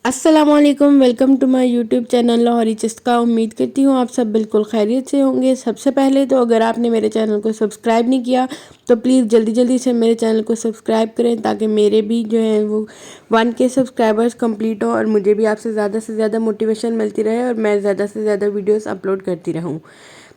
अस्सलामुअलैकुम, welcome to my YouTube channel Lahori Chiska. उम्मीद करती हूँ आप सब बिल्कुल खैरियत से होंगे। सबसे पहले तो अगर आपने मेरे चैनल को सब्सक्राइब नहीं किया तो प्लीज़ जल्दी जल्दी से मेरे चैनल को सब्सक्राइब करें ताकि मेरे भी जो है वो 1K सब्सक्राइबर्स कंप्लीट हो और मुझे भी आपसे ज़्यादा से ज़्यादा मोटिवेशन मिलती रहे और मैं ज़्यादा से ज़्यादा वीडियोज़ अपलोड करती रहूँ।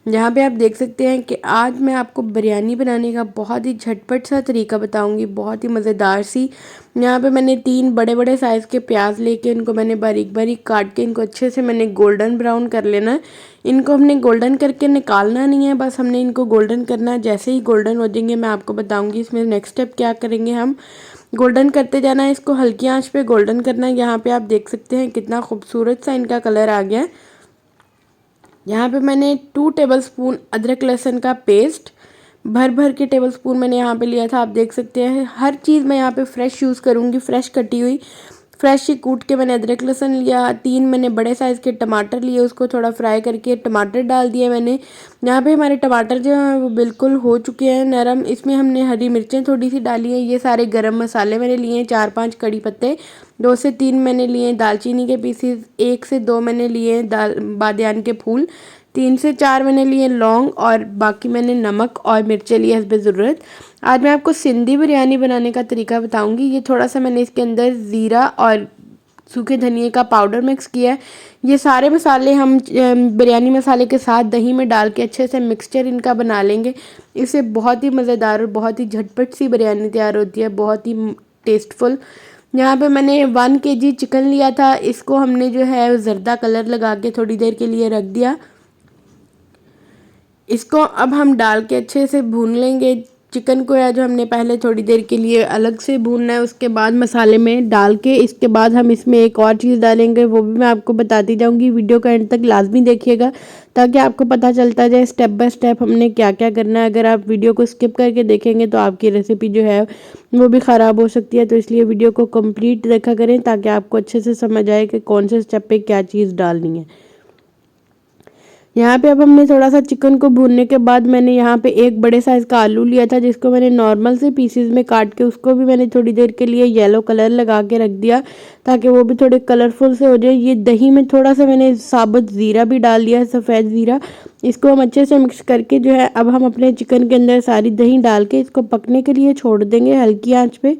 यहाँ पे आप देख सकते हैं कि आज मैं आपको बिरयानी बनाने का बहुत ही झटपट सा तरीका बताऊंगी, बहुत ही मज़ेदार सी। यहाँ पे मैंने 3 बड़े बड़े साइज़ के प्याज लेके इनको मैंने बारीक बारीक काट के इनको अच्छे से मैंने गोल्डन ब्राउन कर लेना है। इनको हमने गोल्डन करके निकालना नहीं है, बस हमने इनको गोल्डन करना है। जैसे ही गोल्डन हो जाएंगे मैं आपको बताऊँगी इसमें नेक्स्ट स्टेप क्या करेंगे। हम गोल्डन करते जाना है, इसको हल्की आंच पे गोल्डन करना है। यहाँ पे आप देख सकते हैं कितना खूबसूरत सा इनका कलर आ गया है। यहाँ पे मैंने 2 टेबलस्पून अदरक लहसुन का पेस्ट भर भर के टेबलस्पून मैंने यहाँ पे लिया था। आप देख सकते हैं हर चीज़ मैं यहाँ पे फ्रेश यूज़ करूँगी, फ्रेश कटी हुई। फ्रेश ही कूट के मैंने अदरक लहसुन लिया। 3 मैंने बड़े साइज़ के टमाटर लिए, उसको थोड़ा फ्राई करके टमाटर डाल दिए मैंने। यहाँ पे हमारे टमाटर जो हैं वो बिल्कुल हो चुके हैं नरम। इसमें हमने हरी मिर्चें थोड़ी सी डाली हैं। ये सारे गरम मसाले मैंने लिए हैं, 4-5 कड़ी पत्ते, 2 से 3 मैंने लिए हैं दालचीनी के पीसीज, 1 से 2 मैंने लिए हैं बादियान के फूल, 3 से 4 मैंने लिए लौंग और बाकी मैंने नमक और मिर्चें लिए हस्बे ज़रूरत। आज मैं आपको सिंधी बिरयानी बनाने का तरीका बताऊंगी। ये थोड़ा सा मैंने इसके अंदर ज़ीरा और सूखे धनिए का पाउडर मिक्स किया है। ये सारे मसाले हम बिरयानी मसाले के साथ दही में डाल के अच्छे से मिक्सचर इनका बना लेंगे। इससे बहुत ही मज़ेदार और बहुत ही झटपट सी बिरयानी तैयार होती है, बहुत ही टेस्टफुल। यहाँ पे मैंने 1 kg चिकन लिया था। इसको हमने जो है ज़र्दा कलर लगा के थोड़ी देर के लिए रख दिया। इसको अब हम डाल के अच्छे से भून लेंगे। चिकन को या जो हमने पहले थोड़ी देर के लिए अलग से भूनना है, उसके बाद मसाले में डाल के इसके बाद हम इसमें एक और चीज़ डालेंगे, वो भी मैं आपको बताती जाऊंगी। वीडियो का एंड तक लाजमी देखिएगा ताकि आपको पता चलता जाए स्टेप बाय स्टेप हमने क्या क्या करना है। अगर आप वीडियो को स्किप करके देखेंगे तो आपकी रेसिपी जो है वो भी ख़राब हो सकती है, तो इसलिए वीडियो को कंप्लीट देखा करें ताकि आपको अच्छे से समझ आए कि कौन से स्टेप पे क्या चीज़ डालनी है। यहाँ पे अब हमने थोड़ा सा चिकन को भूनने के बाद मैंने यहाँ पे एक बड़े साइज़ का आलू लिया था, जिसको मैंने नॉर्मल से पीसेस में काट के उसको भी मैंने थोड़ी देर के लिए येलो कलर लगा के रख दिया ताकि वो भी थोड़े कलरफुल से हो जाए। ये दही में थोड़ा सा मैंने साबुत ज़ीरा भी डाल दिया है, सफ़ेद ज़ीरा। इसको हम अच्छे से मिक्स करके जो है अब हम अपने चिकन के अंदर सारी दही डाल के इसको पकने के लिए छोड़ देंगे हल्की आँच पे।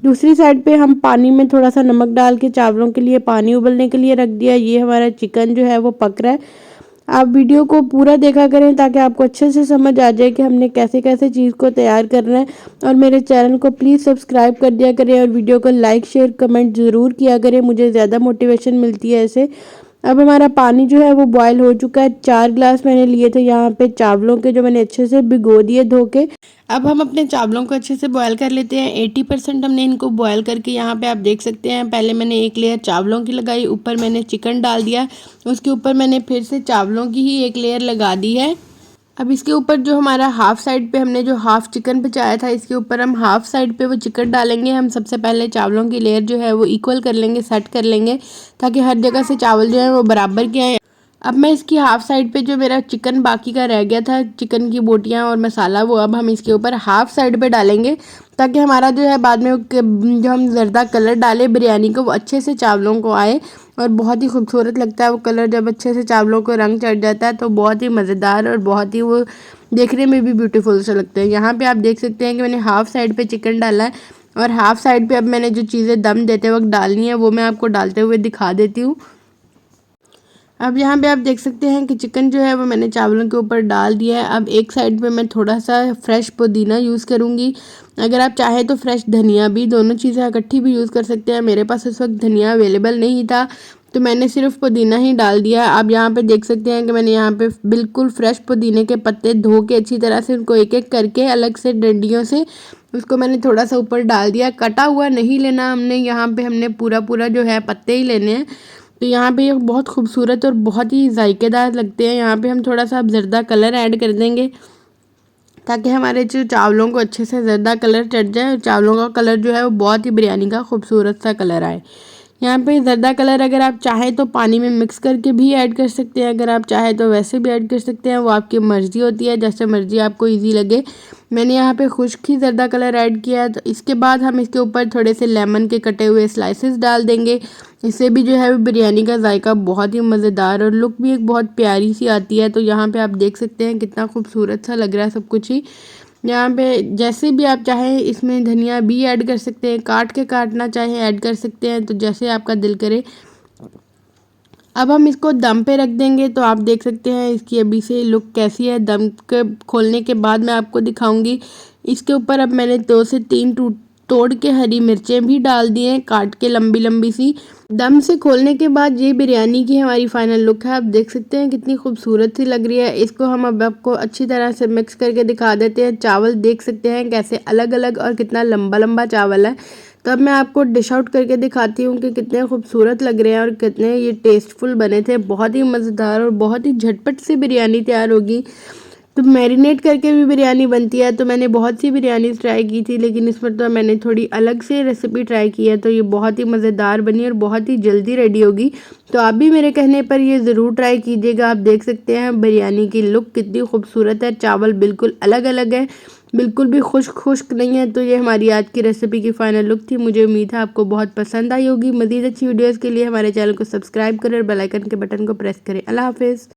दूसरी साइड पे हम पानी में थोड़ा सा नमक डाल के चावलों के लिए पानी उबलने के लिए रख दिया। ये हमारा चिकन जो है वो पक रहा है। आप वीडियो को पूरा देखा करें ताकि आपको अच्छे से समझ आ जाए कि हमने कैसे कैसे चीज़ को तैयार करना है। और मेरे चैनल को प्लीज़ सब्सक्राइब कर दिया करें और वीडियो को लाइक शेयर कमेंट ज़रूर किया करें, मुझे ज़्यादा मोटिवेशन मिलती है ऐसे। अब हमारा पानी जो है वो बॉयल हो चुका है। 4 गिलास मैंने लिए थे यहाँ पे चावलों के, जो मैंने अच्छे से भिगो दिए धो के। अब हम अपने चावलों को अच्छे से बॉयल कर लेते हैं। 80% हमने इनको बॉयल करके यहाँ पे आप देख सकते हैं पहले मैंने एक लेयर चावलों की लगाई, ऊपर मैंने चिकन डाल दिया, उसके ऊपर मैंने फिर से चावलों की ही एक लेयर लगा दी है। अब इसके ऊपर जो हमारा हाफ साइड पे हमने जो हाफ चिकन बचाया था, इसके ऊपर हम हाफ साइड पे वो चिकन डालेंगे। हम सबसे पहले चावलों की लेयर जो है वो इक्वल कर लेंगे, सेट कर लेंगे ताकि हर जगह से चावल जो है वो बराबर के आए। अब मैं इसकी हाफ साइड पे जो मेरा चिकन बाकी का रह गया था, चिकन की बोटियां और मसाला, वो अब हम इसके ऊपर हाफ साइड पे डालेंगे ताकि हमारा जो है बाद में जो हम ज़र्दा कलर डाले बिरयानी को वो अच्छे से चावलों को आए और बहुत ही खूबसूरत लगता है वो कलर। जब अच्छे से चावलों को रंग चढ़ जाता है तो बहुत ही मज़ेदार और बहुत ही वो देखने में भी ब्यूटीफुल से लगते हैं। यहाँ पे आप देख सकते हैं कि मैंने हाफ साइड पे चिकन डाला है और हाफ साइड पे अब मैंने जो चीज़ें दम देते वक्त डालनी है वो मैं आपको डालते हुए दिखा देती हूँ। अब यहाँ पे आप देख सकते हैं कि चिकन जो है वो मैंने चावलों के ऊपर डाल दिया है। अब एक साइड पे मैं थोड़ा सा फ्रेश पुदीना यूज़ करूँगी। अगर आप चाहें तो फ्रेश धनिया भी, दोनों चीज़ें इकट्ठी भी यूज़ कर सकते हैं। मेरे पास इस वक्त धनिया अवेलेबल नहीं था तो मैंने सिर्फ पुदीना ही डाल दिया। आप यहाँ पे देख सकते हैं कि मैंने यहाँ पे बिल्कुल फ्रेश पुदीने के पत्ते धो के अच्छी तरह से उनको एक एक करके अलग से डंडियों से उसको मैंने थोड़ा सा ऊपर डाल दिया। कटा हुआ नहीं लेना हमने, यहाँ पे हमने पूरा पूरा जो है पत्ते ही लेने हैं। तो यहाँ पे ये बहुत खूबसूरत और बहुत ही जायकेदार लगते हैं। यहाँ पे हम थोड़ा सा अब ज़र्दा कलर ऐड कर देंगे ताकि हमारे जो चावलों को अच्छे से ज़र्दा कलर चढ़ जाए और चावलों का कलर जो है वो बहुत ही बिरयानी का खूबसूरत सा कलर आए। यहाँ पे ज़र्दा कलर अगर आप चाहें तो पानी में मिक्स करके भी ऐड कर सकते हैं, अगर आप चाहें तो वैसे भी ऐड कर सकते हैं, वो आपकी मर्ज़ी होती है, जैसे मर्ज़ी आपको इजी लगे। मैंने यहाँ पे खुश्क ही ज़र्दा कलर ऐड किया है। तो इसके बाद हम इसके ऊपर थोड़े से लेमन के कटे हुए स्लाइसेस डाल देंगे। इससे भी जो है वो बिरयानी का जायका बहुत ही मज़ेदार और लुक भी एक बहुत प्यारी सी आती है। तो यहाँ पे आप देख सकते हैं कितना खूबसूरत सा लग रहा है सब कुछ ही। यहाँ पे जैसे भी आप चाहें इसमें धनिया भी ऐड कर सकते हैं, काट के काटना चाहें ऐड कर सकते हैं, तो जैसे आपका दिल करे। अब हम इसको दम पे रख देंगे। तो आप देख सकते हैं इसकी अभी से लुक कैसी है। दम के खोलने के बाद मैं आपको दिखाऊंगी। इसके ऊपर अब मैंने 2 से 3 तोड़ के हरी मिर्चें भी डाल दी हैं काट के लंबी लंबी सी। दम से खोलने के बाद ये बिरयानी की हमारी फाइनल लुक है। आप देख सकते हैं कितनी खूबसूरत सी लग रही है। इसको हम अब आपको अच्छी तरह से मिक्स करके दिखा देते हैं। चावल देख सकते हैं कैसे अलग अलग और कितना लंबा लंबा चावल है। तब मैं आपको डिश आउट करके दिखाती हूँ कि कितने खूबसूरत लग रहे हैं और कितने ये टेस्टफुल बने थे। बहुत ही मज़ेदार और बहुत ही झटपट से बिरयानी तैयार होगी। तो मैरिनेट करके भी बिरयानी बनती है। तो मैंने बहुत सी बिरयानी ट्राई की थी, लेकिन इसमें तो मैंने थोड़ी अलग से रेसिपी ट्राई की है। तो ये बहुत ही मज़ेदार बनी और बहुत ही जल्दी रेडी होगी। तो आप भी मेरे कहने पर ये ज़रूर ट्राई कीजिएगा। आप देख सकते हैं बिरयानी की लुक कितनी खूबसूरत है। चावल बिल्कुल अलग अलग है, बिल्कुल भी खुश्क खुश्क नहीं है। तो ये हमारी आज की रेसिपी की फाइनल लुक थी। मुझे उम्मीद है आपको बहुत पसंद आई होगी। मज़ीद अच्छी वीडियोज़ के लिए हमारे चैनल को सब्सक्राइब करें और बेल आइकन के बटन को प्रेस करें। अल्लाह हाफिज़।